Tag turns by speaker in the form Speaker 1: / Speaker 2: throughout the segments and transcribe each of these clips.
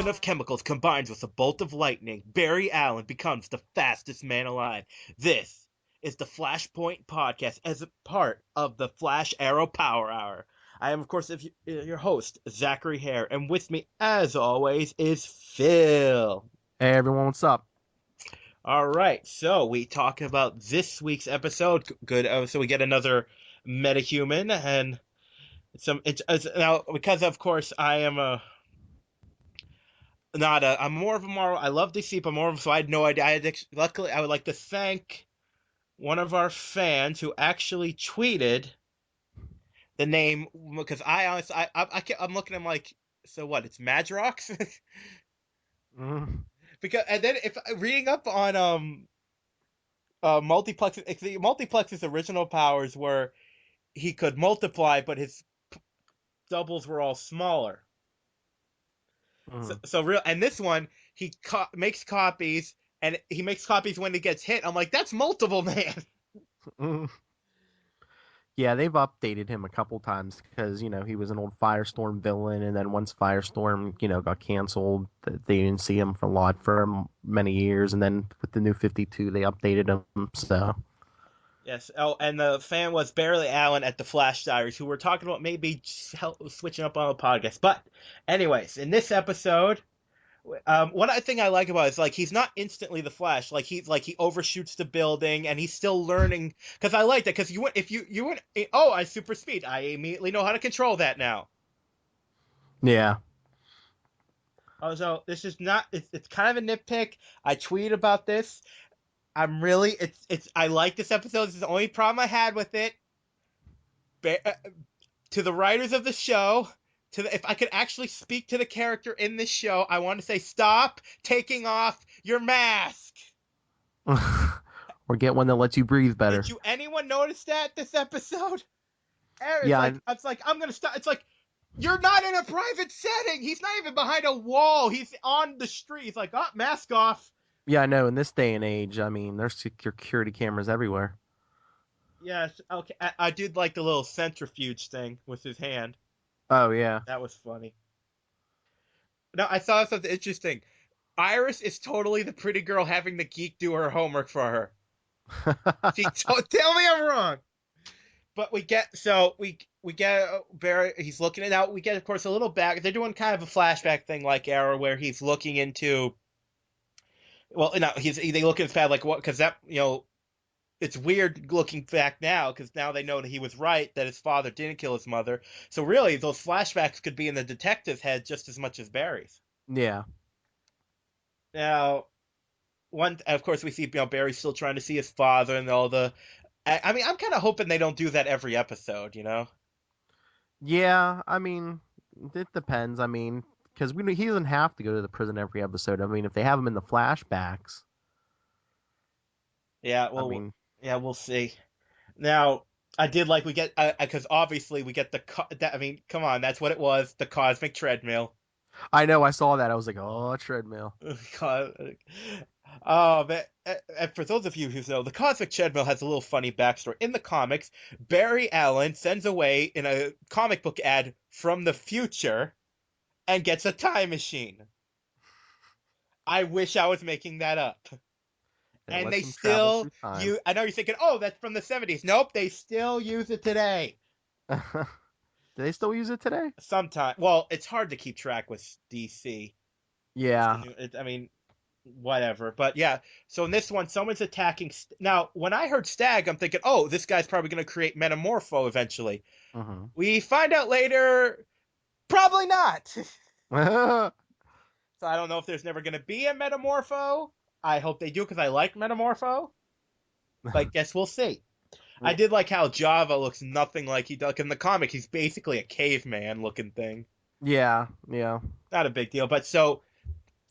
Speaker 1: explosion of chemicals combines with a bolt of lightning, Barry Allen becomes the fastest man alive. This is the Flashpoint podcast as a part of the Flash Arrow Power Hour. I am, of course, your host, Zachary Hare, and with me, as always, is Phil.
Speaker 2: Hey everyone, what's up?
Speaker 1: All right, so we talk about this week's episode. Good. So we get another metahuman, and it's now because, of course, I am a not a. I'm more of a Marvel. I love DC, but more of so I had no idea. Luckily, I would like to thank one of our fans who actually tweeted the name because I honestly I'm looking at him like, so what? It's Madrox.
Speaker 2: Mm,
Speaker 1: Because and then if reading up on multiplex's original powers were he could multiply, but his doubles were all smaller. So,
Speaker 2: mm,
Speaker 1: so real, and this one makes copies, and he makes copies when he gets hit. I'm like, that's multiple, man.
Speaker 2: mm. Yeah, they've updated him a couple times because he was an old Firestorm villain, and then once Firestorm got canceled, they didn't see him for a lot for many years, and then with the new 52, they updated him. So
Speaker 1: Yes. Oh, and the fan was Barely Allen at the Flash Diaries, who were talking about maybe switching up on the podcast. But, anyways, in this episode, what I think I like about it is like he's not instantly the Flash. He overshoots the building and he's still learning. Because I like that. Because you went if you went I super speed. I immediately know how to control that now.
Speaker 2: yeah,
Speaker 1: So this is not. It's kind of a nitpick. I tweet about this. I'm really it's I like this episode. This is the only problem I had with it. To the writers of the show, if I could actually speak to the character in this show, I want to say stop taking off your mask.
Speaker 2: or get one that lets you breathe
Speaker 1: Did
Speaker 2: better.
Speaker 1: you anyone notice that this episode? It's
Speaker 2: Yeah,
Speaker 1: like it's like I'm gonna stop. It's like you're not in a private setting. He's not even behind a wall. He's on the street. He's like, oh, mask off.
Speaker 2: yeah, I know. In this day and age, I mean, there's security cameras everywhere.
Speaker 1: Yes, okay. I did like the little centrifuge thing with his hand.
Speaker 2: Oh yeah.
Speaker 1: That was funny. Now I saw something interesting. Iris is totally the pretty girl having the geek do her homework for her. Tell me I'm wrong. But we get Barry. He's looking it out. We get, of course, a little back. They're doing kind of a flashback thing like Arrow, where he's looking into. Well, no, they look at his past like what? Because that it's weird looking back now because now they know that he was right that his father didn't kill his mother. So really, those flashbacks could be in the detective's head just as much as Barry's.
Speaker 2: Yeah.
Speaker 1: Now, of course, we see Barry still trying to see his father and all the. I mean, I'm kind of hoping they don't do that every episode, you know?
Speaker 2: Yeah, I mean, it depends. I mean, because he doesn't have to go to the prison every episode. I mean, if they have him in the flashbacks,
Speaker 1: Yeah,
Speaker 2: I
Speaker 1: well,
Speaker 2: mean,
Speaker 1: yeah, we'll see. Now, I did like we get because obviously we get I mean, come on, that's what it was, the cosmic treadmill.
Speaker 2: I know I saw that. I was like, oh, treadmill.
Speaker 1: Oh, but and for those of you who know, the cosmic treadmill has a little funny backstory. In the comics, Barry Allen sends away in a comic book ad from the future and gets a time machine. I wish I was making that up.
Speaker 2: And it
Speaker 1: And they
Speaker 2: lets him travel
Speaker 1: still
Speaker 2: through time.
Speaker 1: use. I know you're thinking, oh, that's from the '70s. Nope, they still use it today.
Speaker 2: Do they still use it today?
Speaker 1: Sometimes, well, it's hard to keep track with DC.
Speaker 2: Yeah,
Speaker 1: I mean, whatever. But yeah, so in this one, someone's attacking. Now, when I heard Stag, I'm thinking, oh, this guy's probably going to create Metamorpho eventually.
Speaker 2: hmm
Speaker 1: We find out later, probably not. So I don't know if there's never going to be a Metamorpho. I hope they do because I like Metamorpho. But guess we'll see. I did like how Java looks nothing like he does in the comic. He's basically a caveman looking thing.
Speaker 2: yeah, yeah,
Speaker 1: Not a big deal. But so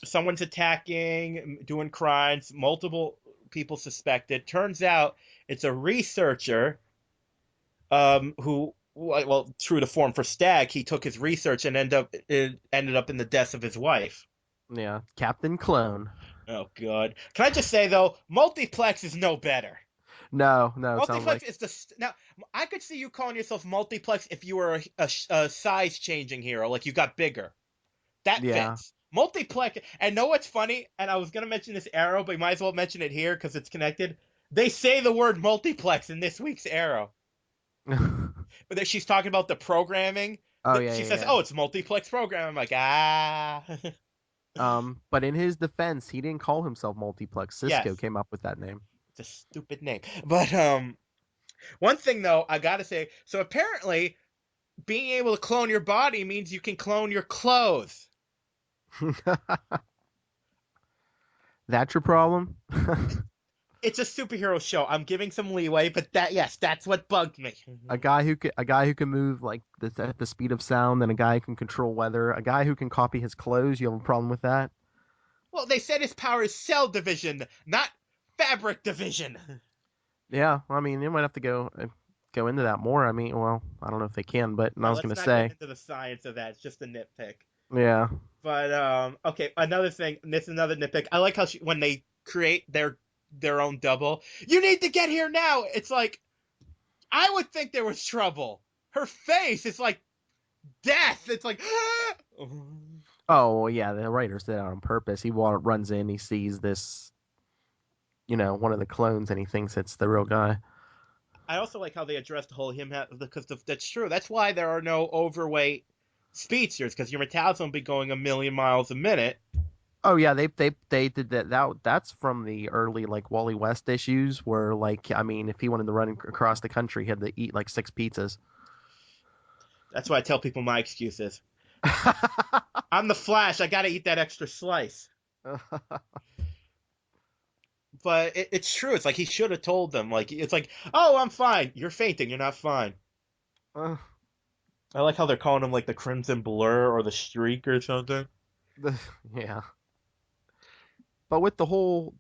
Speaker 1: someone's attacking, doing crimes, multiple people suspected. Turns out it's a researcher who, well, true to form for Stag, he took his research and ended up in the death of his wife.
Speaker 2: yeah. Captain Clone.
Speaker 1: Oh, God. Can I just say, though, Multiplex is no better.
Speaker 2: No, no. It sounds
Speaker 1: Multiplex
Speaker 2: like
Speaker 1: is now. I could see you calling yourself Multiplex if you were a size changing hero, like you got bigger. That
Speaker 2: yeah.
Speaker 1: fits. Multiplex. And know what's funny? And I was gonna mention this Arrow, but you might as well mention it here because it's connected. They say the word multiplex in this week's Arrow, but that she's talking about the programming.
Speaker 2: Oh yeah,
Speaker 1: She
Speaker 2: yeah,
Speaker 1: says,
Speaker 2: yeah.
Speaker 1: "Oh, it's multiplex program." I'm like, ah,
Speaker 2: But in his defense, he didn't call himself Multiplex. Cisco
Speaker 1: yes,
Speaker 2: came up with that name.
Speaker 1: it's a stupid name. But one thing though, I gotta say, so apparently being able to clone your body means you can clone your clothes.
Speaker 2: That's your problem?
Speaker 1: It's a superhero show. I'm giving some leeway, but yes, that's what bugged me.
Speaker 2: A guy who can move like at the speed of sound, and a guy who can control weather, a guy who can copy his clothes. You have a problem with that?
Speaker 1: Well, they said his power is cell division, not fabric division.
Speaker 2: Yeah, I mean, they might have to go into that more. I mean, well, I don't know if they can, but I
Speaker 1: Well,
Speaker 2: was
Speaker 1: let's
Speaker 2: gonna
Speaker 1: not get
Speaker 2: say,
Speaker 1: into the science of that. It's just a nitpick.
Speaker 2: yeah.
Speaker 1: But okay, another thing. This is another nitpick. I like how when they create their own double, you need to get here now. It's like I would think there was trouble. Her face is like death. It's like.
Speaker 2: Oh, well, yeah, the writers did that on purpose. Runs in, he sees this, one of the clones, and he thinks it's the real guy.
Speaker 1: I also like how they addressed the whole because that's true. That's why there are no overweight speedsters because your metabolism will be going a million miles a minute.
Speaker 2: Oh yeah, they did that. That's from the early like Wally West issues where like I mean, if he wanted to run across the country, he had to eat like 6 pizzas.
Speaker 1: That's why I tell people my excuses. I'm the Flash. I got to eat that extra slice. But it's true. It's like he should have told them. Like it's like, oh, I'm fine. You're fainting. You're not fine.
Speaker 2: Uh,
Speaker 1: I like how they're calling him like the Crimson Blur or the Streak or something.
Speaker 2: the, yeah, but with the whole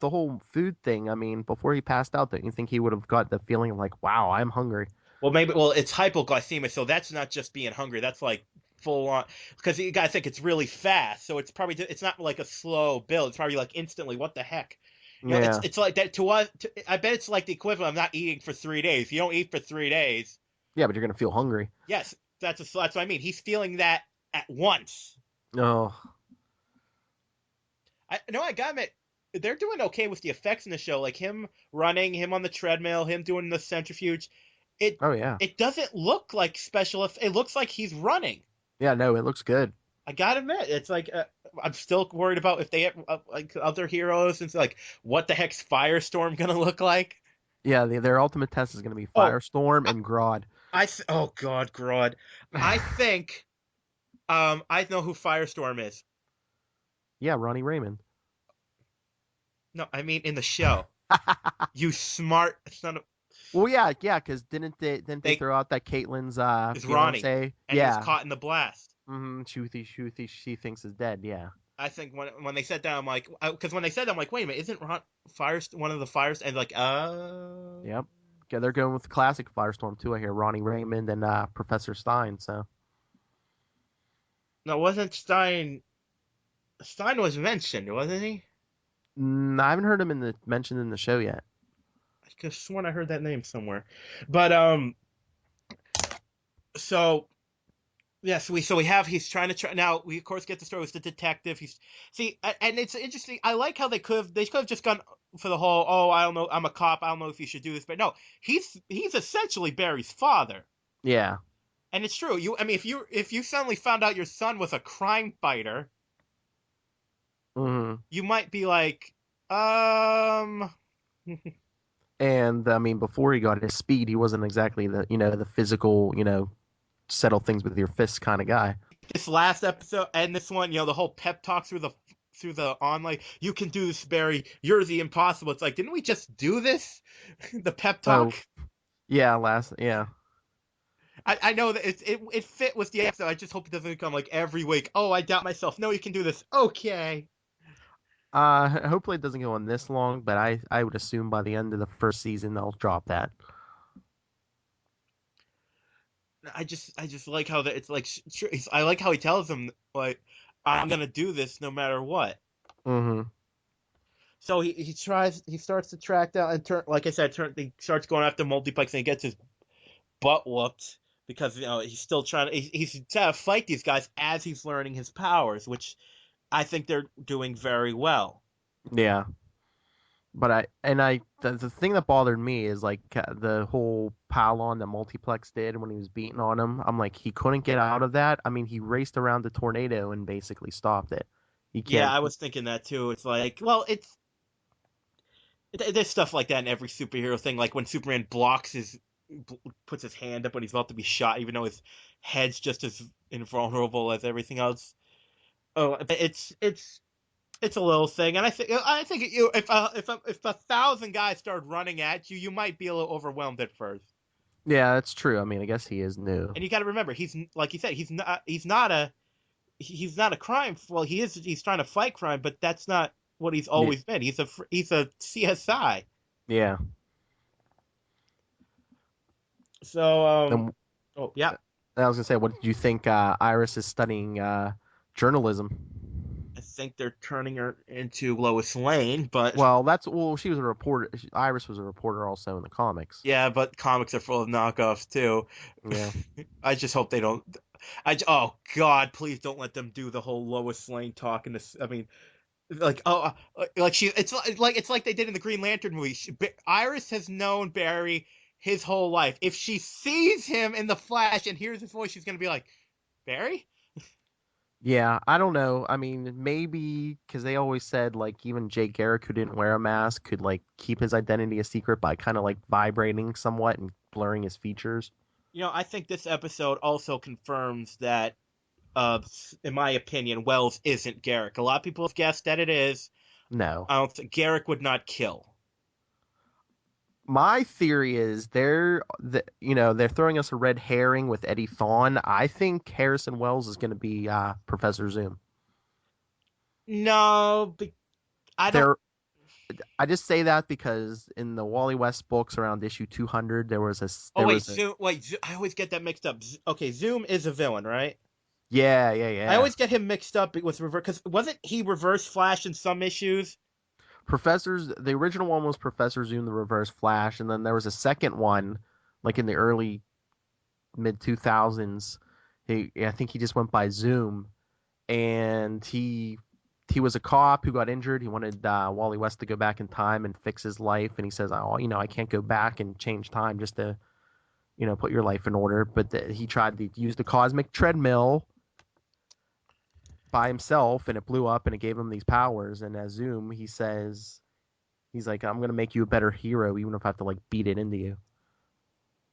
Speaker 2: food thing, I mean, before he passed out, don't you think he would have got the feeling of like, wow, I'm hungry?
Speaker 1: Well, maybe. Well, it's hypoglycemia, so that's not just being hungry. That's like full on. Because you gotta think it's really fast, so it's probably it's not like a slow build. It's probably like instantly. What the heck?
Speaker 2: Yeah,
Speaker 1: It's like that to us. I bet it's like the equivalent of not eating for 3 days. If you don't eat for 3 days,
Speaker 2: yeah, but you're gonna feel hungry.
Speaker 1: yes, that's what I mean. He's feeling that at once.
Speaker 2: Oh,
Speaker 1: I no, I gotta admit, they're doing okay with the effects in the show. Like him running, him on the treadmill, him doing the centrifuge. It
Speaker 2: oh yeah,
Speaker 1: it doesn't look like special. It looks like he's running.
Speaker 2: yeah. No, it looks good.
Speaker 1: I gotta admit, it's like I'm still worried about if they have like other heroes. And it's like, what the heck's Firestorm gonna look like?
Speaker 2: Yeah, their ultimate test is gonna be
Speaker 1: Oh,
Speaker 2: Firestorm
Speaker 1: I,
Speaker 2: and Grodd.
Speaker 1: oh God, Grodd. I think I know who Firestorm is.
Speaker 2: Yeah, Ronnie Raymond.
Speaker 1: No, I mean in the show. You smart son of
Speaker 2: Well, yeah, yeah, because didn't they
Speaker 1: they
Speaker 2: throw out that Caitlyn's
Speaker 1: is Ronnie,
Speaker 2: fiance?
Speaker 1: and he was
Speaker 2: Yeah.
Speaker 1: caught in the blast.
Speaker 2: Shruti, she thinks is dead. Yeah.
Speaker 1: I think when they said that, I'm like, because when they said that, I'm like, wait a minute, isn't Fire one of the fires? And like,
Speaker 2: Yep. Yeah, they're going with classic Firestorm too. I hear Ronnie Raymond and Professor Stein. So
Speaker 1: no, wasn't Stein? Stein was mentioned, wasn't he?
Speaker 2: I haven't heard him mentioned in the show yet.
Speaker 1: I could have sworn I heard that name somewhere. But so yes, we have he's trying to try now. We of course get the story with the detective. He's see, and it's interesting. I like how they could have just gone for the whole. Oh, I don't know. I'm a cop. I don't know if you should do this, but no, he's essentially Barry's father.
Speaker 2: Yeah.
Speaker 1: And it's true. I mean, if you suddenly found out your son was a crime fighter,
Speaker 2: hmm
Speaker 1: you might be like, um,
Speaker 2: And I mean, before he got his speed, he wasn't exactly the physical settle things with your fists kind of guy.
Speaker 1: this last episode and this one, the whole pep talk through the online, you can do this, Barry. You're the impossible. It's like, didn't we just do this? The pep talk.
Speaker 2: Oh yeah, last yeah.
Speaker 1: I know that it fit with the episode. I just hope it doesn't become like every week. Oh, I doubt myself. No, you can do this. Okay.
Speaker 2: Hopefully it doesn't go on this long, but I would assume by the end of the first season they'll drop that.
Speaker 1: I just like how that it's like I like how he tells them like I'm gonna do this no matter what.
Speaker 2: hmm
Speaker 1: So he starts to track down and turn, like I said, he starts going after multiplex and he gets his butt whooped because he's still trying to fight these guys as he's learning his powers, which I think they're doing very well.
Speaker 2: Yeah, but the thing that bothered me is like the whole pylon that Multiplex did when he was beating on him. I'm like, he couldn't get out of that. I mean, he raced around the tornado and basically stopped it. He
Speaker 1: Yeah,
Speaker 2: can't.
Speaker 1: I was thinking that too. It's like, well, there's stuff like that in every superhero thing. Like when Superman puts his hand up when he's about to be shot, even though his head's just as invulnerable as everything else. Oh, but it's a little thing, and I think if 1,000 guys started running at you, you might be a little overwhelmed at first.
Speaker 2: Yeah, that's true. I mean, I guess he is new.
Speaker 1: And you got to remember, he's like you said, he's not a crime. Well, he is. He's trying to fight crime, but that's not what he's
Speaker 2: Yeah,
Speaker 1: always been. He's a CSI.
Speaker 2: yeah.
Speaker 1: So
Speaker 2: And
Speaker 1: oh yeah,
Speaker 2: I was gonna say, what did you think? Iris is studying journalism.
Speaker 1: I think they're turning her into Lois Lane, but
Speaker 2: Well, she was a reporter. Iris was a reporter also in the comics.
Speaker 1: yeah, but comics are full of knockoffs too.
Speaker 2: Yeah,
Speaker 1: I just hope they don't. Oh God, please don't let them do the whole Lois Lane talking to. I mean, like like she. It's like they did in the Green Lantern movie. Iris has known Barry his whole life. If she sees him in the Flash and hears his voice, she's gonna be like, Barry.
Speaker 2: yeah. I don't know. I mean, maybe because they always said like even Jay Garrick, who didn't wear a mask, could like keep his identity a secret by kind of like vibrating somewhat and blurring his features.
Speaker 1: I think this episode also confirms that, in my opinion, Wells isn't Garrick. A lot of people have guessed that it is.
Speaker 2: No.
Speaker 1: I don't think Garrick would not kill.
Speaker 2: My theory is they're throwing us a red herring with Eddie Thawne. I think Harrison Wells is going to be Professor Zoom.
Speaker 1: No, I don't.
Speaker 2: There, I just say that because in the Wally West books around issue 200,
Speaker 1: Oh
Speaker 2: there
Speaker 1: wait,
Speaker 2: was a
Speaker 1: Zoom. Wait, I always get that mixed up. Okay, Zoom is a villain, right?
Speaker 2: yeah, yeah,
Speaker 1: I
Speaker 2: yeah.
Speaker 1: always get him mixed up with reverse because wasn't he Reverse Flash in some issues?
Speaker 2: The original one was Professor Zoom, the Reverse Flash, and then there was a second one, like in the early mid 2000s. I think he just went by Zoom, and he was a cop who got injured. He wanted Wally West to go back in time and fix his life, and he says, "Oh, I can't go back and change time just to put your life in order." But he tried to use the cosmic treadmill by himself, and it blew up, and it gave him these powers. And as Zoom, he says, he's like, "I'm gonna make you a better hero, even if I have to like beat it into you."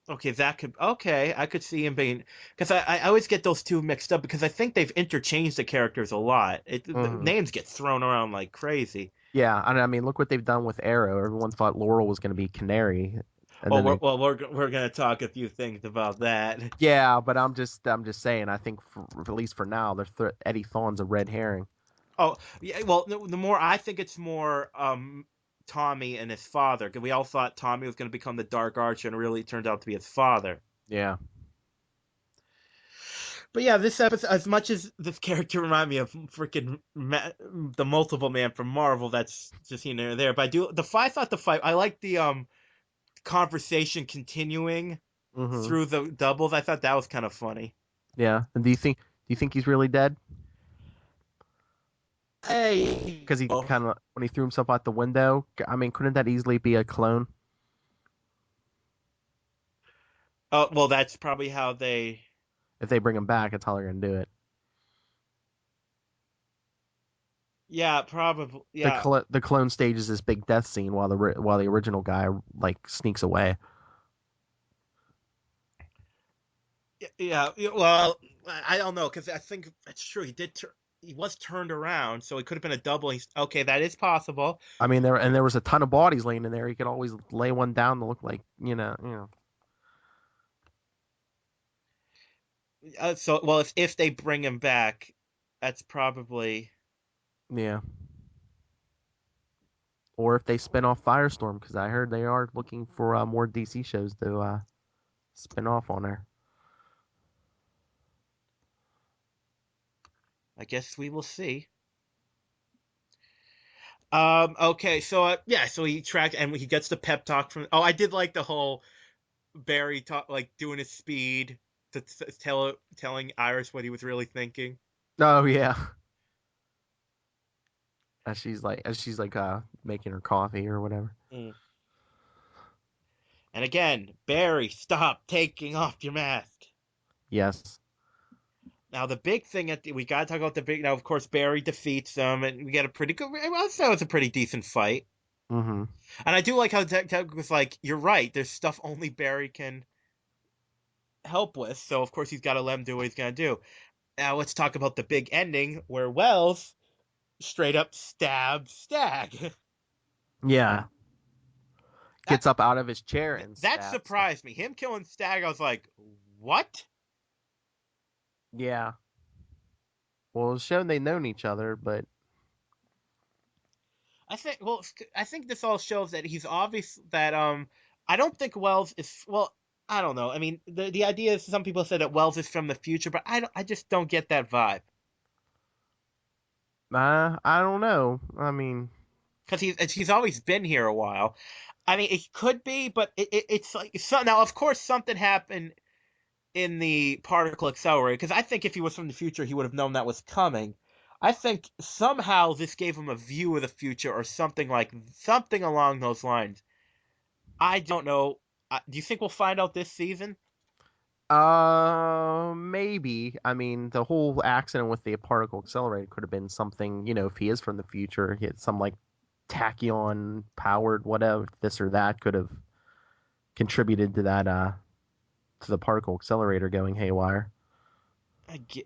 Speaker 1: Okay, that could. Okay, I could see him being because I always get those two mixed up because I think they've interchanged the characters a lot. The
Speaker 2: Mm-hmm.
Speaker 1: names get thrown around like crazy.
Speaker 2: Yeah, and I mean, look what they've done with Arrow. Everyone thought Laurel was going to be Canary, and
Speaker 1: Well,
Speaker 2: then
Speaker 1: we're
Speaker 2: they,
Speaker 1: well we're gonna talk a few things about that.
Speaker 2: yeah. But I'm just saying. I think at least for now, Eddie Thawne's a red herring.
Speaker 1: Oh, yeah. Well, the more I think it's more Tommy and his father because we all thought Tommy was going to become the Dark Archer and it really turned out to be his father.
Speaker 2: Yeah,
Speaker 1: But yeah, this episode, as much as this character reminded me of freaking the Multiple Man from Marvel, that's just here and there. But I do the fight. I thought the fight. I like the conversation continuing
Speaker 2: mm-hmm.
Speaker 1: through the doubles. I thought that was kind of funny.
Speaker 2: Yeah. And do you think he's really dead?
Speaker 1: Hey.
Speaker 2: Because he kind of when he threw himself out the window. I mean, couldn't that easily be a clone
Speaker 1: Well, that's probably how they.
Speaker 2: if they bring him back? That's how they're gonna do it.
Speaker 1: Yeah, probably.
Speaker 2: The
Speaker 1: Yeah,
Speaker 2: cl- the clone stages this big death scene while the original guy like sneaks away.
Speaker 1: yeah. Well, I don't know because I think that's true. He was turned around, so it could have been a double. Okay, that is possible.
Speaker 2: I mean, there was a ton of bodies laying in there. He could always lay one down to look like
Speaker 1: So, well, if they bring him back, that's probably.
Speaker 2: yeah. Or if they spin off Firestorm, because I heard they are looking for more DC shows to spin off on there.
Speaker 1: I guess we will see. Okay. So, yeah. So he tracked and he gets the pep talk from. Oh, I did like the whole Barry talk, like doing his speed telling Iris what he was really thinking.
Speaker 2: Oh yeah, as she's making her coffee or whatever.
Speaker 1: Mm. And again, Barry, stop taking off your mask.
Speaker 2: Yes.
Speaker 1: Now the big thing we gotta talk about the big. Now of course Barry defeats them, and we get a pretty good. Well, that was a pretty decent fight.
Speaker 2: Mm-hmm.
Speaker 1: And I do like how Tech was like, "You're right. There's stuff only Barry can help with. So of course he's got to let him do what he's gonna do." Now let's talk about the big ending where Wells straight up stabs Stag.
Speaker 2: Yeah.
Speaker 1: that
Speaker 2: Gets up out of his chair and
Speaker 1: that
Speaker 2: stabs him.
Speaker 1: surprised me. Him killing Stag, I was like, "What?"
Speaker 2: Yeah. Well, it's shown they known each other, but
Speaker 1: I think this all shows that he's obvious that I don't think Wells is I don't know. I mean, the idea is some people say that Wells is from the future, but I just don't get that vibe
Speaker 2: I don't know. I mean,
Speaker 1: because he's always been here a while. I mean, it could be, but it's like so now. Of course, something happened in the particle accelerator because I think if he was from the future, he would have known that was coming. I think somehow this gave him a view of the future or something along those lines. I don't know. Do you think we'll find out this season?
Speaker 2: maybe. I mean, the whole accident with the particle accelerator could have been something, if he is from the future, he had some like tachyon powered whatever, this or that could have contributed to that, to the particle accelerator going haywire.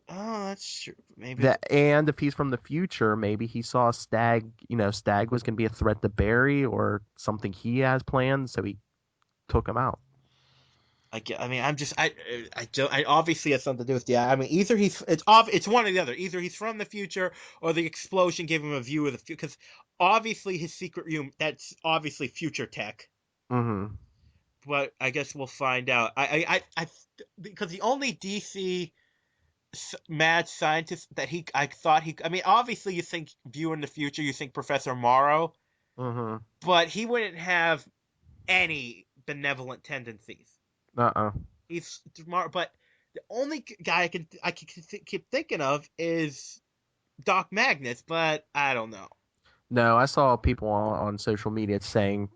Speaker 1: Oh, that's true. Maybe.
Speaker 2: That, and if he's from the future, maybe he saw Stag, Stag was going to be a threat to Barry or something he has planned, so he took him out.
Speaker 1: I mean, I obviously has something to do with I mean, either it's one or the other. Either he's from the future or the explosion gave him a view of the future. Because obviously his secret room, that's obviously future tech.
Speaker 2: Mm-hmm.
Speaker 1: But I guess we'll find out. Because the only DC mad scientist that I mean, obviously you think view in the future, you think Professor Morrow,
Speaker 2: Mm-hmm.
Speaker 1: but he wouldn't have any benevolent tendencies.
Speaker 2: Uh-uh.
Speaker 1: He's smart, but the only guy I can keep thinking of is Doc Magnus, but I don't know.
Speaker 2: No, I saw people on social media saying,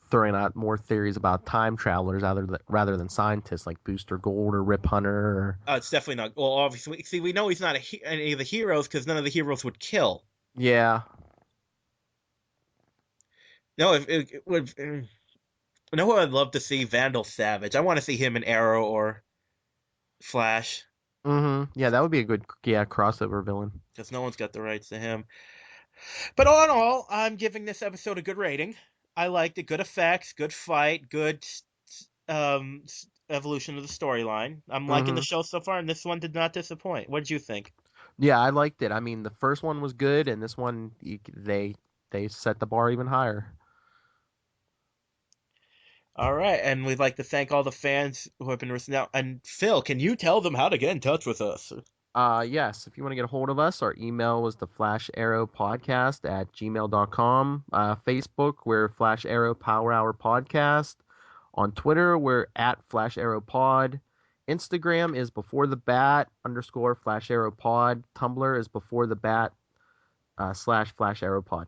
Speaker 2: throwing out more theories about time travelers rather than scientists like Booster Gold or Rip Hunter. Or,
Speaker 1: It's definitely not. Well, obviously, see, we know he's not any of the heroes because none of the heroes would kill.
Speaker 2: yeah.
Speaker 1: No, if it would. You know who I'd love to see? Vandal Savage. I want to see him in Arrow or Flash
Speaker 2: Mm-hmm. Yeah, that would be a good crossover villain.
Speaker 1: because no one's got the rights to him. But all in all, I'm giving this episode a good rating. I liked it. Good effects, good fight, good evolution of the storyline. I'm liking the
Speaker 2: Mm-hmm.
Speaker 1: show so far, and this one did not disappoint. What did you think?
Speaker 2: Yeah, I liked it. I mean, the first one was good, and this one they set the bar even higher.
Speaker 1: All right, and we'd like to thank all the fans who have been listening out. And Phil, can you tell them how to get in touch with us?
Speaker 2: Yes, if you want to get a hold of us, our email was the Flash Arrow Podcast at gmail.com. Facebook, we're Flash Arrow Power Hour Podcast. On Twitter, we're at Flash Arrow Pod. Instagram is before the bat underscore Flash Arrow Pod. Tumblr is before the bat slash Flash Arrow Pod.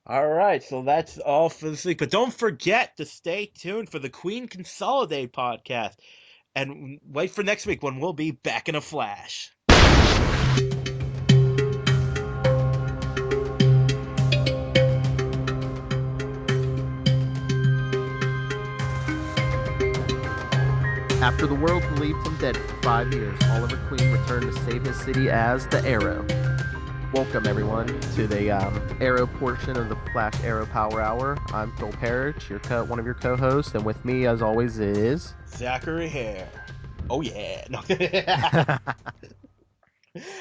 Speaker 1: All right, so that's all for this week. But don't forget to stay tuned for the Queen Consolidate podcast. And wait for next week when we'll be back in a flash.
Speaker 2: After the world believed him dead for 5 years, Oliver Queen returned to save his city as the Arrow. Welcome, everyone, to the Arrow portion of the Flash Arrow Power Hour. I'm Phil Parrish, one of your co-hosts, and with me, as always, is
Speaker 1: Zachary Hare. Oh yeah. No.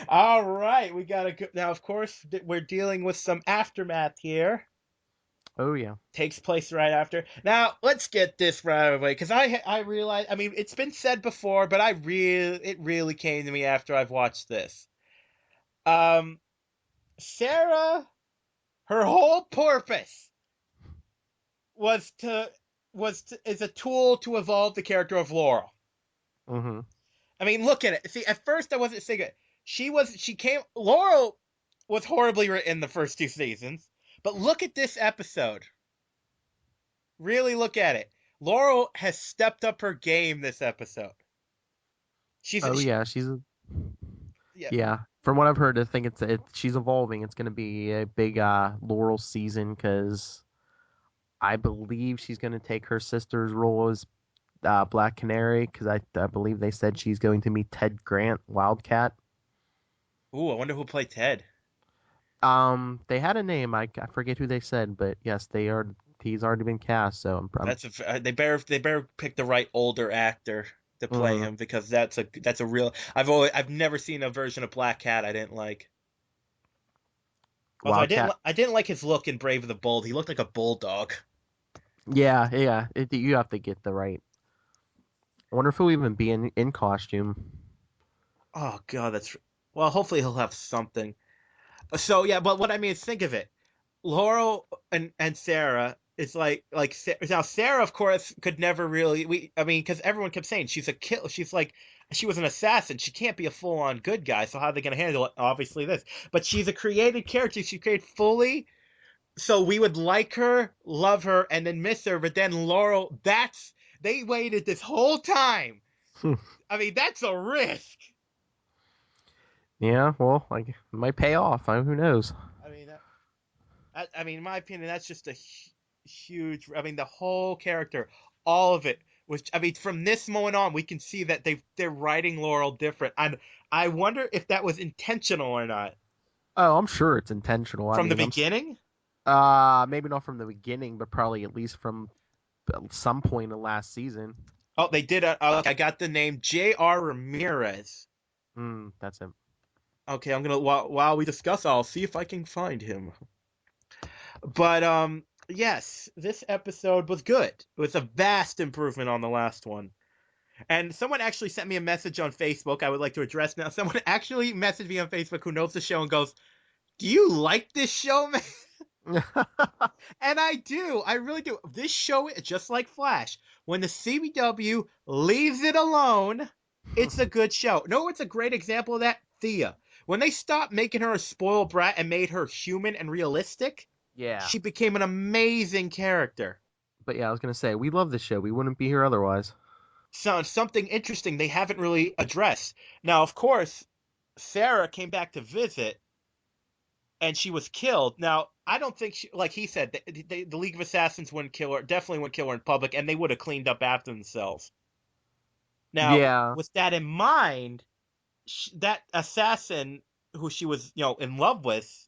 Speaker 1: All right, we gotta go now. Of course, we're dealing with some aftermath here.
Speaker 2: oh yeah.
Speaker 1: Takes place right after. Now, let's get this right away because I realize. I mean, it's been said before, but it really came to me after I've watched this. Um, Sarah, her whole purpose was to is a tool to evolve the character of Laurel.
Speaker 2: Mm-hmm.
Speaker 1: I mean, look at it. See, at first I wasn't saying it. Laurel was horribly written the first two seasons. But look at this episode. Really look at it. Laurel has stepped up her game this episode.
Speaker 2: Oh
Speaker 1: She
Speaker 2: yeah,
Speaker 1: yeah.
Speaker 2: yeah. From what I've heard, I think she's evolving. It's going to be a big Laurel season because I believe she's going to take her sister's role as Black Canary because I believe they said she's going to meet Ted Grant, Wildcat.
Speaker 1: Ooh, I wonder who played Ted.
Speaker 2: They had a name. I forget who they said, but yes, they are. He's already been cast, so I'm
Speaker 1: They better pick the right older actor to play
Speaker 2: mhm.
Speaker 1: him because that's a real. I've never seen a version of Black Cat I didn't like. Although
Speaker 2: Wildcat.
Speaker 1: I didn't like his look in Brave of the Bold. He looked like a bulldog.
Speaker 2: Yeah, yeah. You have to get the right. I wonder if he'll even be in costume.
Speaker 1: Oh god, that's well. Hopefully he'll have something. So yeah, but what I mean is think of it. Laurel and Sarah is now Sarah of course could never really I mean because everyone kept saying she's a kill she's like she was an assassin she can't be a full on good guy so how are they going to handle it obviously this but she's a created character she created fully so we would like her love her and then miss her but then Laurel that's they waited this whole time I mean that's a risk
Speaker 2: Yeah, well, like it might pay off. Who knows?
Speaker 1: I mean I mean, in my opinion, that's just a huge. I mean, the whole character, all of it was. I mean, from this moment on, we can see that they're writing Laurel different, and I wonder if that was intentional or not
Speaker 2: Oh, I'm sure it's intentional. I
Speaker 1: from the
Speaker 2: mean,
Speaker 1: beginning.
Speaker 2: maybe not from the beginning, but probably at least from some point in last season.
Speaker 1: Oh, they did. I got the name J.R. Ramirez.
Speaker 2: That's him.
Speaker 1: Okay, I'm gonna while we discuss, I'll see if I can find him. But yes, this episode was good. It was a vast improvement on the last one. And someone actually sent me a message on Facebook I would like to address now. Someone actually messaged me on Facebook who knows the show and goes, "Do you like this show, man?" And I do. I really do. This show, just like Flash, when the CW leaves it alone, it's a good show. No, it's a great example of that? Thea. When they stopped making her a spoiled brat and made her human and realistic,
Speaker 2: Yeah,
Speaker 1: she became an amazing character.
Speaker 2: but yeah, I was gonna say we love this show. We wouldn't be here otherwise.
Speaker 1: So something interesting they haven't really addressed. Now, of course, Sarah came back to visit and she was killed. Now, I don't think like he said, the League of Assassins wouldn't kill her, definitely wouldn't kill her in public, and they would have cleaned up after themselves. Now,
Speaker 2: Yeah.
Speaker 1: with that in mind, that assassin who she was, in love with,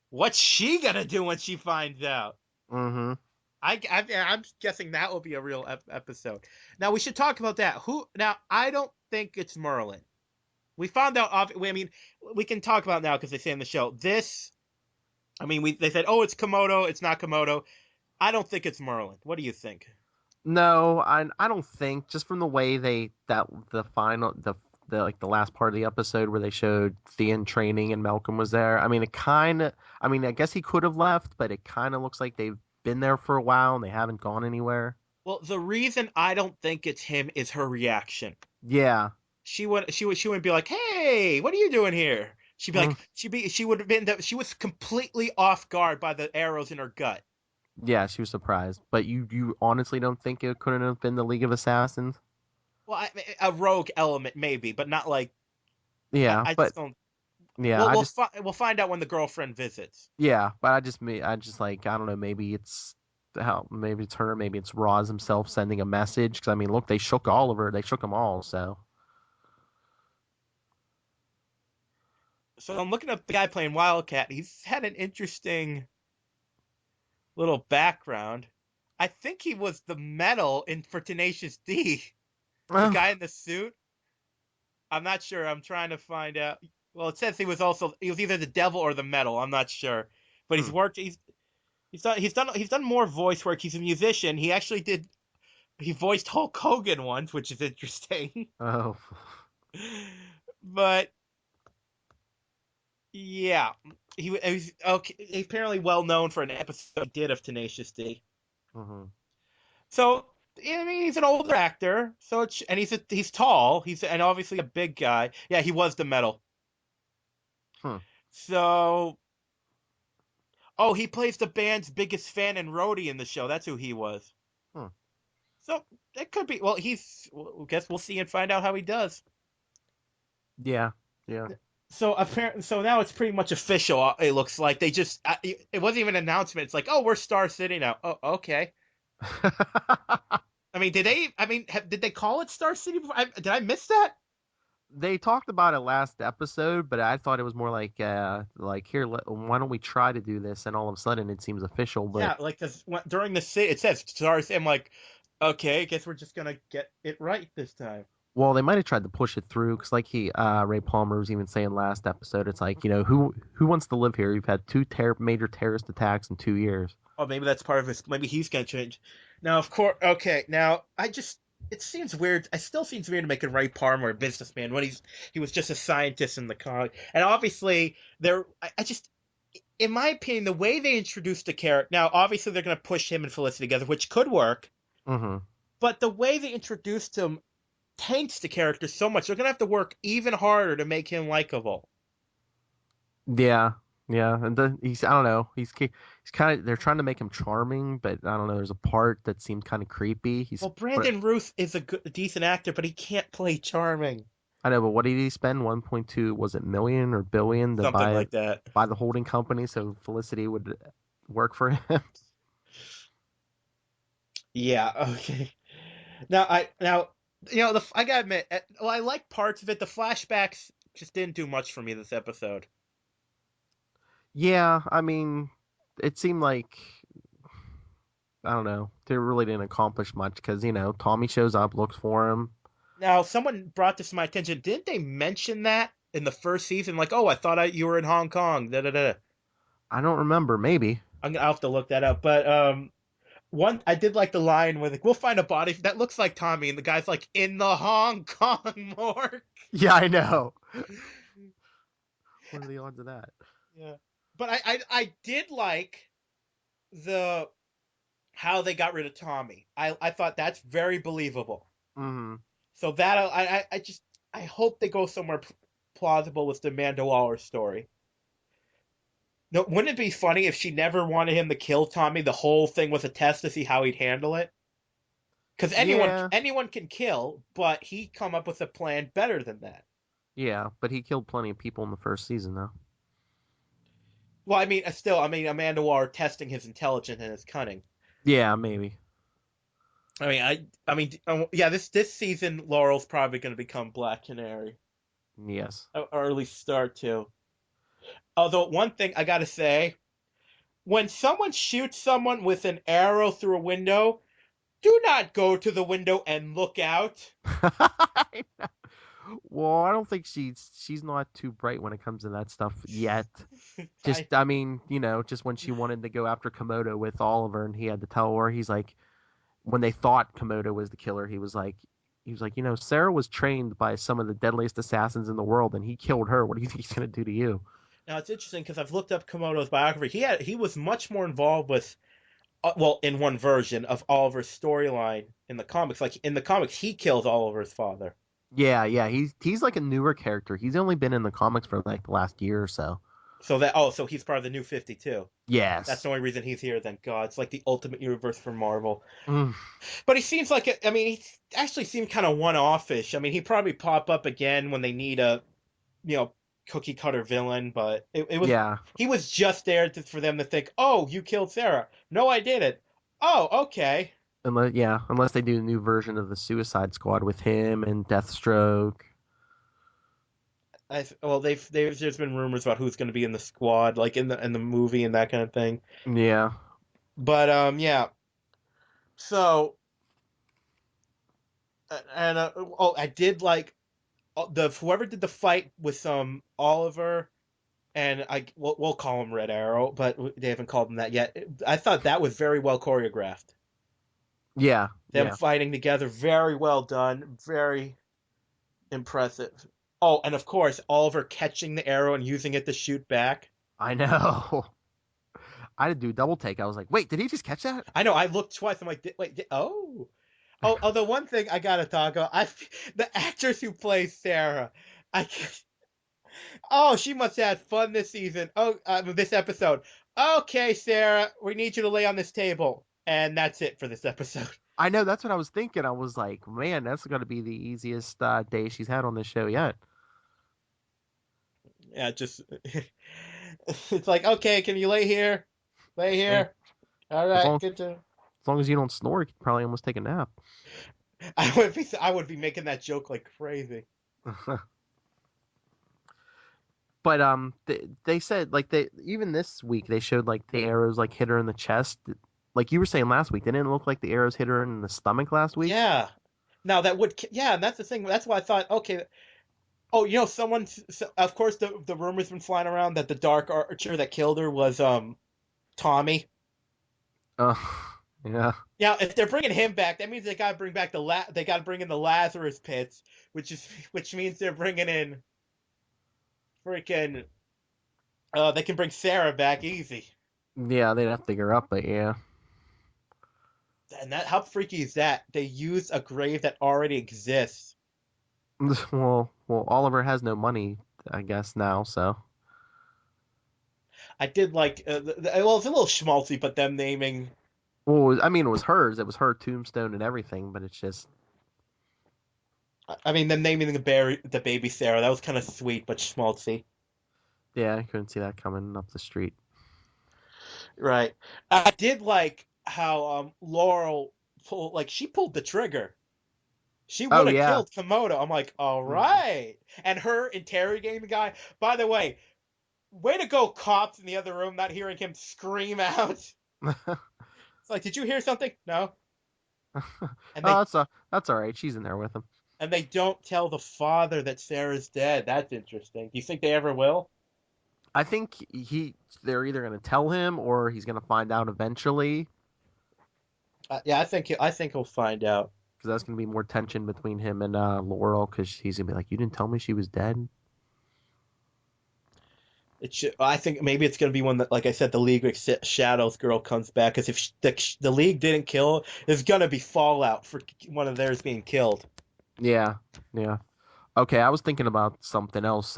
Speaker 1: what's she gonna do when she finds out?
Speaker 2: Mm-hmm.
Speaker 1: I'm guessing that will be a real episode. Now we should talk about that. Who? Now I don't think it's Merlin. We found out. I mean, we can talk about it now because they say in the show this. I mean, they said, oh, it's Komodo. It's not Komodo. I don't think it's Merlin. What do you think?
Speaker 2: No, I don't think just from the way that the final the like the last part of the episode where they showed Thea training and Malcolm was there. I mean, I mean, I guess he could have left, but it kind of looks like they've been there for a while and they haven't gone anywhere.
Speaker 1: Well, the reason I don't think it's him is her reaction.
Speaker 2: Yeah.
Speaker 1: She wouldn't be like, "Hey, what are you doing here?" She'd be
Speaker 2: Mm,
Speaker 1: like, she would have been she was completely off guard by the arrows in her gut.
Speaker 2: yeah, she was surprised. But you honestly don't think it couldn't have been the League of Assassins?
Speaker 1: Well, a rogue element maybe, but not like
Speaker 2: Yeah,
Speaker 1: I
Speaker 2: but
Speaker 1: just don't.
Speaker 2: yeah, I just
Speaker 1: We'll find out when the girlfriend visits.
Speaker 2: yeah, but I just like I don't know, maybe it's how maybe it's her, maybe it's Roz himself sending a message because I mean, look, they shook Oliver, they shook them all, so.
Speaker 1: So I'm looking up the guy playing Wildcat. He's had an interesting little background. I think he was the metal in for Tenacious D. The guy in the suit. I'm not sure. I'm trying to find out. Well, it says he was either the devil or the metal. I'm not sure. But
Speaker 2: Hmm.
Speaker 1: he's done more voice work. He's a musician. He voiced Hulk Hogan once, which is interesting.
Speaker 2: Oh.
Speaker 1: But yeah, he was okay. He's apparently well known for an episode he did of Tenacious D.
Speaker 2: Hmm.
Speaker 1: So I mean, he's an older actor. And he's tall. And obviously a big guy. Yeah, he was the metal.
Speaker 2: Hmm.
Speaker 1: So Oh, he plays the band's biggest fan and roadie in the show. That's who he was.
Speaker 2: Hmm.
Speaker 1: So it could be. Well, he's. Well, I guess we'll see and find out how he does.
Speaker 2: Yeah, yeah.
Speaker 1: So apparently, so now it's pretty much official. It looks like they just. It wasn't even an announcement. It's like, oh, we're Star City now. Oh, okay. I mean, did they? I mean, did they call it Star City? Before? Did I miss that?
Speaker 2: They talked about it last episode, but I thought it was more like here, why don't we try to do this? And all of a sudden, it seems official. But
Speaker 1: Yeah, like because during the city, it says Star City. I'm like, okay, I guess we're just gonna get it right this time.
Speaker 2: well, they might have tried to push it through because, like Ray Palmer was even saying last episode, it's like who wants to live here? You've had two major terrorist attacks in 2 years.
Speaker 1: Oh, maybe that's part of his. Maybe he's gonna change. Now, of course, okay. Now, I just it seems weird. It still seems weird to make Ray Palmer a businessman when he was just a scientist in the comic. And obviously, there. I just, in my opinion, the way they introduced the character. Now, obviously, they're gonna push him and Felicity together, which could work.
Speaker 2: Mm-hmm.
Speaker 1: But the way they introduced him taints the character so much. They're gonna have to work even harder to make him likable.
Speaker 2: Yeah, yeah, and he's I don't know. He's kind of they're trying to make him charming, but I don't know. There's a part that seemed kind of creepy.
Speaker 1: Well,
Speaker 2: But
Speaker 1: Brandon Ruth is a decent actor, but he can't play charming.
Speaker 2: I know. But what did he spend? 1.2 was it million or billion to
Speaker 1: Something like that.
Speaker 2: buy the holding company so Felicity would work for him?
Speaker 1: Yeah. Okay. Now I gotta admit, well, I like parts of it. The flashbacks just didn't do much for me this episode.
Speaker 2: Yeah, I mean, it seemed like I don't know. They really didn't accomplish much because Tommy shows up, looks for him.
Speaker 1: Now, someone brought this to my attention. Didn't they mention that in the first season? Like, oh, I thought you were in Hong Kong. Da da da.
Speaker 2: I don't remember. Maybe.
Speaker 1: I'll have to look that up. But one I did like the line where like we'll find a body that looks like Tommy, and the guy's like in the Hong Kong morgue.
Speaker 2: Yeah, I know. What are the odds of that?
Speaker 1: Yeah, but I did like the how they got rid of Tommy. I thought that's very believable.
Speaker 2: Hmm.
Speaker 1: So that I just I hope they go somewhere plausible with the Amanda Waller story. No, wouldn't it be funny if she never wanted him to kill Tommy? The whole thing was a test to see how he'd handle it. Because
Speaker 2: Yeah,
Speaker 1: anyone can kill, but he come up with a plan better than that.
Speaker 2: yeah, but he killed plenty of people in the first season, though.
Speaker 1: Well, I mean, still, I mean, Amanda Waller testing his intelligence and his cunning.
Speaker 2: Yeah, maybe.
Speaker 1: I mean, yeah. This season, Laurel's probably going to become Black Canary,
Speaker 2: Yes.
Speaker 1: or at least start to. Although one thing I gotta say, when someone shoots someone with an arrow through a window, do not go to the window and look out.
Speaker 2: Well, I don't think she's not too bright when it comes to that stuff yet.
Speaker 1: I
Speaker 2: Just, I mean, just when she wanted to go after Komodo with Oliver, and he had to tell her, he's like, when they thought Komodo was the killer, he was like, Sarah was trained by some of the deadliest assassins in the world, and he killed her. What do you think he's gonna do to you?
Speaker 1: Now it's interesting because I've looked up Komodo's biography. He was much more involved with well, in one version of Oliver's storyline in the comics. Like in the comics, he kills Oliver's father.
Speaker 2: Yeah, yeah, he's like a newer character. He's only been in the comics for like the last year or so.
Speaker 1: So he's part of the New 52. That's
Speaker 2: Yes.
Speaker 1: the only reason he's here. Thank God. It's like the ultimate universe for Marvel.
Speaker 2: Mm,
Speaker 1: But he seems like I mean, he actually seemed kind of one-offish. I mean, he probably pop up again when they need a you know cookie cutter villain. But it was
Speaker 2: yeah.
Speaker 1: he was just there for them to think, oh, you killed Sarah. No, I didn't. Oh, okay.
Speaker 2: Unless they do a new version of the Suicide Squad with him and Deathstroke.
Speaker 1: Well, there's been rumors about who's going to be in the squad, like in the movie and that kind of thing.
Speaker 2: Yeah.
Speaker 1: But yeah. So and oh, I did like the whoever did the fight with Oliver and we'll call him Red Arrow, but they haven't called him that yet. I thought that was very well choreographed.
Speaker 2: Yeah.
Speaker 1: Them
Speaker 2: Yeah.
Speaker 1: fighting together, very well done, very impressive. Oh, and of course, Oliver catching the arrow and using it to shoot back.
Speaker 2: I know. I had to do a double take. I was like, wait, did he just catch that?
Speaker 1: I know. I looked twice. I'm like, wait, oh. Oh, the one thing I gotta talk about, the actress who plays Sarah, I oh, she must have had fun this season. Oh, this episode. Okay, Sarah, we need you to lay on this table. And that's it for this episode.
Speaker 2: I know that's what I was thinking. I was like, man, that's gonna be the easiest day she's had on this show yet.
Speaker 1: Yeah, just it's like, okay, can you lay here? Lay
Speaker 2: Hey,
Speaker 1: here. All
Speaker 2: as
Speaker 1: right,
Speaker 2: long
Speaker 1: good to.
Speaker 2: as long as you don't snore, you could probably almost take a nap.
Speaker 1: I would be making that joke like crazy.
Speaker 2: But they said like they even this week they showed like the arrows like hit her in the chest. Like you were saying last week, they didn't look like the arrows hit her in the stomach last week.
Speaker 1: Yeah. Now that would, yeah, and that's the thing. That's why I thought, okay. Oh, someone. Of course, the rumor's been flying around that the Dark Archer that killed her was Tommy.
Speaker 2: Uh, yeah,
Speaker 1: Now, if they're bringing him back, that means they got to bring back they got to bring in the Lazarus pits, which means they're bringing in freaking. They can bring Sarah back easy.
Speaker 2: yeah, they'd have to dig her up, but yeah.
Speaker 1: And that, how freaky is that? They use a grave that already exists.
Speaker 2: Well, Oliver has no money, I guess now. So,
Speaker 1: I did like, well, it's a little schmaltzy, but them naming.
Speaker 2: well, I mean, it was hers. It was her tombstone and everything. But it's just,
Speaker 1: I mean, them naming the baby Sarah. That was kind of sweet, but schmaltzy.
Speaker 2: yeah, I couldn't see that coming up the street.
Speaker 1: Right. I did like how Laurel she pulled the trigger. She
Speaker 2: Oh
Speaker 1: would have
Speaker 2: yeah.
Speaker 1: killed Komodo. I'm like, all
Speaker 2: Hmm.
Speaker 1: right. And her interrogating the guy. By the way, way to go, cops in the other room, not hearing him scream out. It's like, did you hear something? No.
Speaker 2: Oh,
Speaker 1: And they
Speaker 2: that's all right. She's in there with him.
Speaker 1: and they don't tell the father that Sarah's dead. That's interesting. Do you think they ever will?
Speaker 2: I think they're either going to tell him or he's going to find out eventually
Speaker 1: Yeah, I think he'll find out.
Speaker 2: because that's going to be more tension between him and Laurel because he's going to be like, "You didn't tell me she was dead."
Speaker 1: It should. I think maybe it's going to be one that, like I said, the League of Shadows girl comes back. Because if the League didn't kill, there's going to be fallout for one of theirs being killed.
Speaker 2: Yeah. Yeah. Okay, I was thinking about something else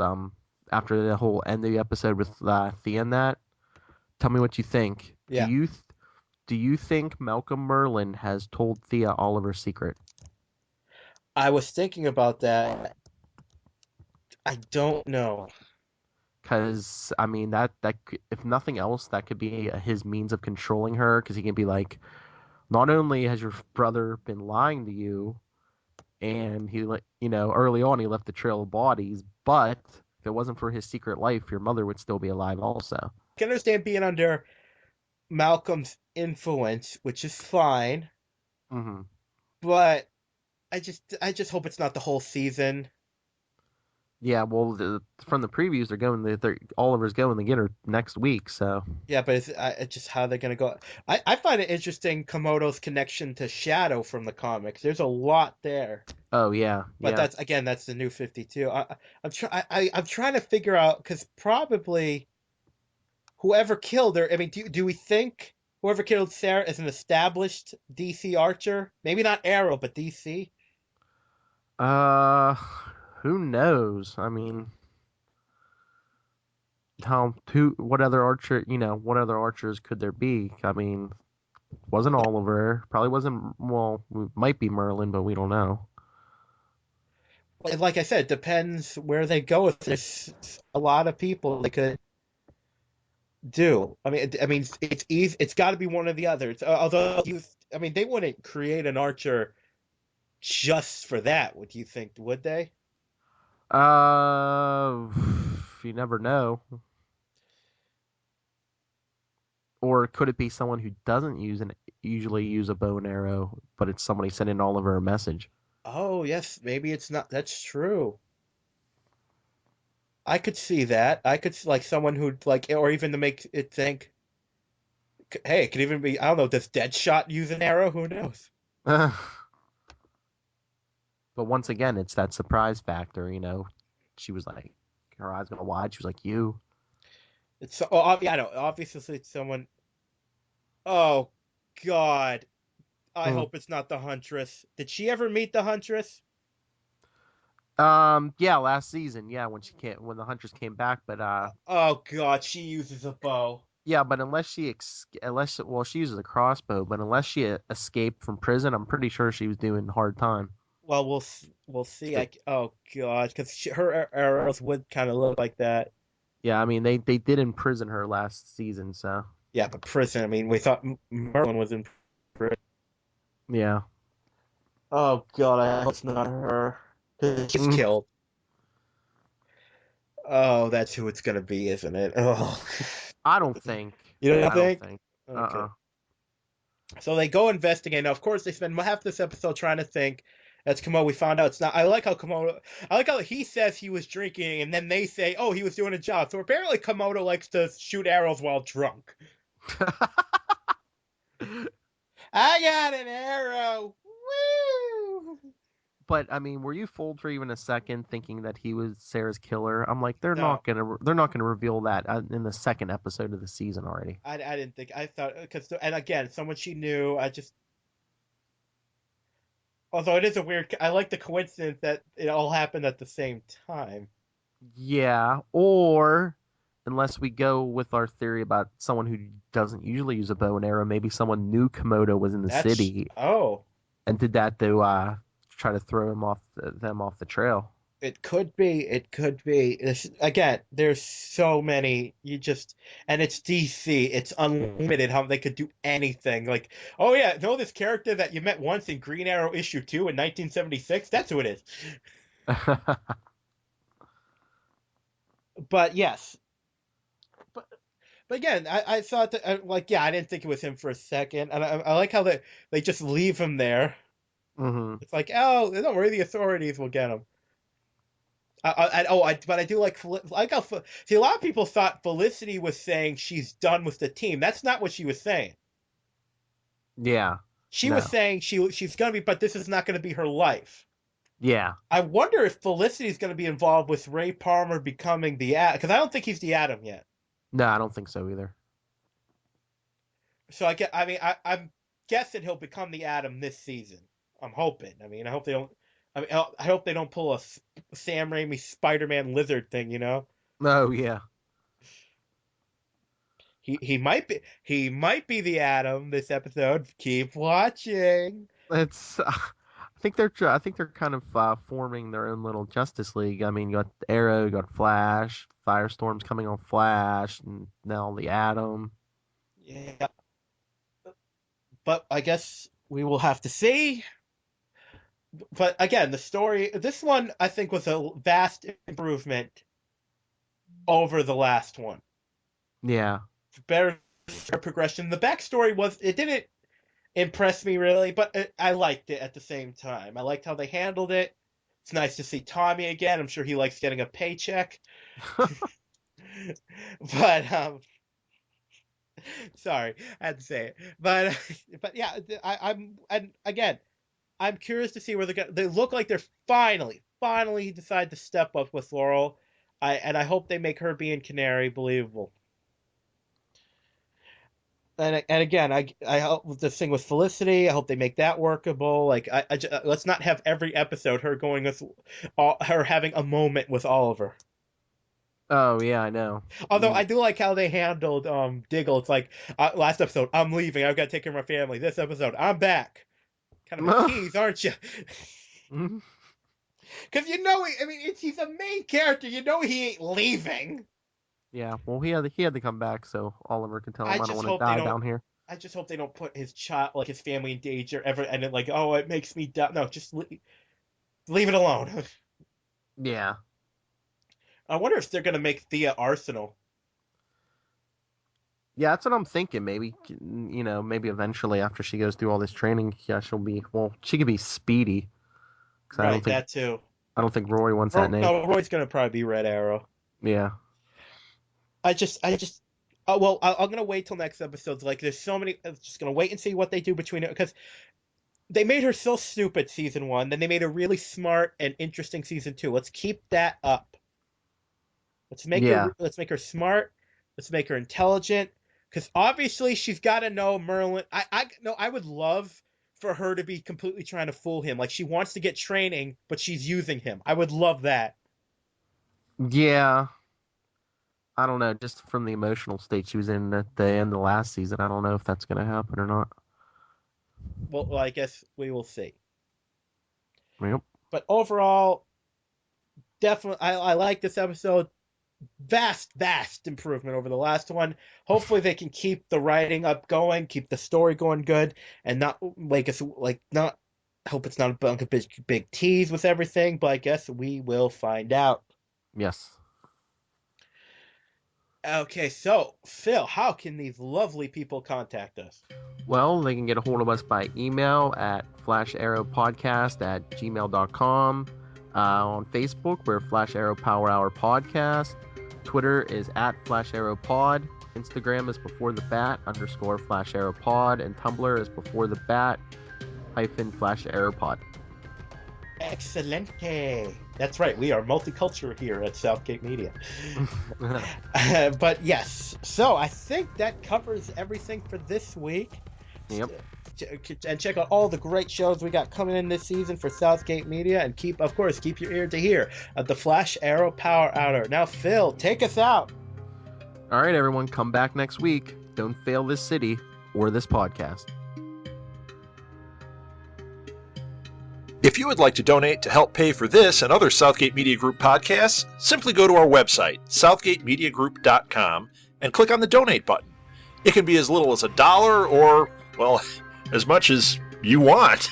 Speaker 2: after the whole end of the episode with Thea and that. Tell me what you think.
Speaker 1: Yeah,
Speaker 2: Do you think Malcolm Merlin has told Thea Oliver's secret?
Speaker 1: I was thinking about that. I don't know.
Speaker 2: Because I mean if nothing else, that could be his means of controlling her. Because he can be like, not only has your brother been lying to you, and early on he left the trail of bodies, but if it wasn't for his secret life, your mother would still be alive also.
Speaker 1: I can understand being under Malcolm's influence, which is fine,
Speaker 2: Hmm.
Speaker 1: but I just hope it's not the whole season.
Speaker 2: Yeah, well, from the previews, Oliver's going to get her next week, so.
Speaker 1: Yeah, but it's just how they're gonna go. I find it interesting Komodo's connection to Shadow from the comics. There's a lot there.
Speaker 2: Oh yeah,
Speaker 1: But
Speaker 2: yeah.
Speaker 1: that's the new 52. I'm trying to figure out because probably whoever killed her. I mean, do we think whoever killed Sarah is an established DC Archer? Maybe not Arrow, but DC.
Speaker 2: Uh, who knows? I mean, what other archers could there be? I mean, wasn't Oliver, probably wasn't, well, might be Merlin, but we don't know.
Speaker 1: Like I said, it depends where they go. If there's a lot of people they could do. I mean, it's easy. It's got to be one or the other. Although I mean, they wouldn't create an Archer just for that. Would you think? Would they?
Speaker 2: Uh, you never know. Or could it be someone who doesn't usually use a bow and arrow, but it's somebody sending Oliver a message?
Speaker 1: Oh, yes, maybe it's not. That's true. I could see that. I could see, like someone who'd like, or even to make it think, hey, it could even be. I don't know. Does Deadshot use an arrow? Who knows?
Speaker 2: But once again, it's that surprise factor. She was like, her eyes go wide. She was like, "You."
Speaker 1: It's so. Oh, yeah, I know. Obviously, it's someone. Oh God, I
Speaker 2: Hmm.
Speaker 1: hope it's not the Huntress. Did she ever meet the Huntress?
Speaker 2: Yeah, last season, yeah, when the hunters came back, but
Speaker 1: Oh God, she uses a bow.
Speaker 2: Yeah, but well, she uses a crossbow, but unless she escaped from prison, I'm pretty sure she was doing hard time.
Speaker 1: Well, we'll see. Oh god, because her arrows would kind of look like that.
Speaker 2: Yeah, I mean they did imprison her last season, so
Speaker 1: Yeah, but prison. I mean, we thought Merlin was in prison.
Speaker 2: yeah.
Speaker 1: Oh god, I hope it's not her. 'Cause she's
Speaker 2: Mm,
Speaker 1: killed. Oh, that's who it's gonna be, isn't it? Oh,
Speaker 2: I don't think.
Speaker 1: you don't
Speaker 2: I don't
Speaker 1: think?
Speaker 2: think.
Speaker 1: Okay.
Speaker 2: Uh-uh.
Speaker 1: So they go investigate. Now, of course, they spend half this episode trying to think. That's Komodo. We found out it's not. I like how Komodo. I like how he says he was drinking, and then they say, "Oh, he was doing a job." So apparently, Komodo likes to shoot arrows while drunk. I got an arrow. Woo!
Speaker 2: But I mean, were you fooled for even a second thinking that he was Sarah's killer? I'm like,
Speaker 1: No,
Speaker 2: they're not gonna reveal that in the second episode of the season already.
Speaker 1: I didn't think. I thought because and again, someone she knew. I just although it is a weird. I like the coincidence that it all happened at the same time.
Speaker 2: Yeah, or unless we go with our theory about someone who doesn't usually use a bow and arrow, maybe someone knew Komodo was in the
Speaker 1: That's
Speaker 2: city
Speaker 1: oh.
Speaker 2: and did that to try to throw them off the trail.
Speaker 1: It could be. It could be. Again, there's so many. You just and it's DC. It's unlimited how they could do anything. Like, oh yeah, know this character that you met once in Green Arrow issue 2 in 1976? That's who it is. But yes, but but again, I thought that like yeah, I didn't think it was him for a second, and I like how they just leave him there.
Speaker 2: hmm
Speaker 1: It's like oh, don't worry, the authorities will get him. But I do like how see a lot of people thought Felicity was saying she's done with the team. That's not what she was saying.
Speaker 2: Yeah.
Speaker 1: She was
Speaker 2: No.
Speaker 1: saying she's gonna be, but this is not gonna be her life.
Speaker 2: Yeah.
Speaker 1: I wonder if Felicity's gonna be involved with Ray Palmer becoming the Atom because I don't think he's the Atom yet.
Speaker 2: No, I don't think so either.
Speaker 1: So I'm guessing he'll become the Atom this season. I'm hoping. I mean, I hope they don't. I hope they don't pull a Sam Raimi Spider-Man lizard thing. You know.
Speaker 2: Oh yeah.
Speaker 1: He might be the Atom this episode. Keep watching.
Speaker 2: It's I think they're kind of forming their own little Justice League. I mean, you got Arrow, you got Flash, Firestorm's coming on Flash, and now the Atom.
Speaker 1: Yeah, but I guess we will have to see. But again, the story this one I think was a vast improvement over the last one.
Speaker 2: Yeah.
Speaker 1: Better progression. The backstory was it didn't impress me really, but I liked it at the same time. I liked how they handled it. It's nice to see Tommy again. I'm sure he likes getting a paycheck. But sorry, I had to say it. But but yeah, I'm and again, I'm curious to see where they look like they're finally decide to step up with Laurel. I hope they make her being Canary believable. And again, I hope the thing with Felicity. I hope they make that workable. Like let's not have every episode her going with her having a moment with Oliver.
Speaker 2: Oh yeah, I know.
Speaker 1: Although
Speaker 2: Mm,
Speaker 1: I do like how they handled Diggle. It's like last episode I'm leaving. I've got to take care of my family. This episode I'm back. Kind of a tease, aren't you?
Speaker 2: mhm.
Speaker 1: Because you know, I mean, he's a main character. You know, he ain't leaving.
Speaker 2: Yeah. Well, he had to come back so Oliver could tell
Speaker 1: I
Speaker 2: him I don't
Speaker 1: just
Speaker 2: want to
Speaker 1: hope they
Speaker 2: die
Speaker 1: don't.
Speaker 2: down here.
Speaker 1: I just hope they don't put his child, like his family, in danger ever. And then, like, oh, it makes me doubt. No, just leave it alone.
Speaker 2: Yeah.
Speaker 1: I wonder if they're gonna make Thea Arsenal.
Speaker 2: Yeah, that's what I'm thinking. Maybe maybe eventually after she goes through all this training, yeah, she could be Speedy because
Speaker 1: Right, that too.
Speaker 2: I don't think Roy wants that name.
Speaker 1: No, Roy's gonna probably be Red Arrow.
Speaker 2: Yeah.
Speaker 1: I just. Oh well, I'm gonna wait till next episode. Like, there's so many. I'm just gonna wait and see what they do between it because they made her so stupid season one, then they made her really smart and interesting season two. Let's keep that up.
Speaker 2: Yeah.
Speaker 1: Let's make her smart. Let's make her intelligent. Because obviously she's got to know Merlin. I no, I would love for her to be completely trying to fool him. Like she wants to get training, but she's using him. I would love that.
Speaker 2: Yeah. I don't know, just from the emotional state she was in at the end of last season, I don't know if that's going to happen or not.
Speaker 1: Well, I guess we will see.
Speaker 2: Yep.
Speaker 1: But overall, definitely, I like this episode. Vast improvement over the last one. Hopefully, they can keep the writing up going, keep the story going good, and not make us like not. Hope it's not a bunch of big tease with everything, but I guess we will find out.
Speaker 2: Yes.
Speaker 1: Okay, so Phil, how can these lovely people contact us?
Speaker 2: Well, they can get a hold of us by email at flasharrowpodcast@gmail.com. On Facebook, we're Flash Arrow Power Hour Podcast. Twitter is at Flash Arrow Pod. Instagram is before the bat _Flash Arrow Pod. And Tumblr is before the bat -Flash Arrow Pod.
Speaker 1: Excelente. That's right. We are multicultural here at Southgate Media. But yes, so I think that covers everything for this week.
Speaker 2: Yep.
Speaker 1: And check out all the great shows we got coming in this season for Southgate Media, and of course, keep your ear to hear of the Flash Arrow Power Hour. Now, Phil, take us out.
Speaker 2: All right, everyone, come back next week. Don't fail this city or this podcast.
Speaker 3: If you would like to donate to help pay for this and other Southgate Media Group podcasts, simply go to our website, southgatemediagroup.com, and click on the donate button. It can be as little as $1 or, well, as much as you want.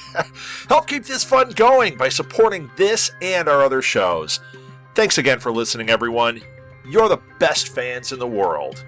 Speaker 3: Help keep this fun going by supporting this and our other shows. Thanks again for listening, everyone. You're the best fans in the world.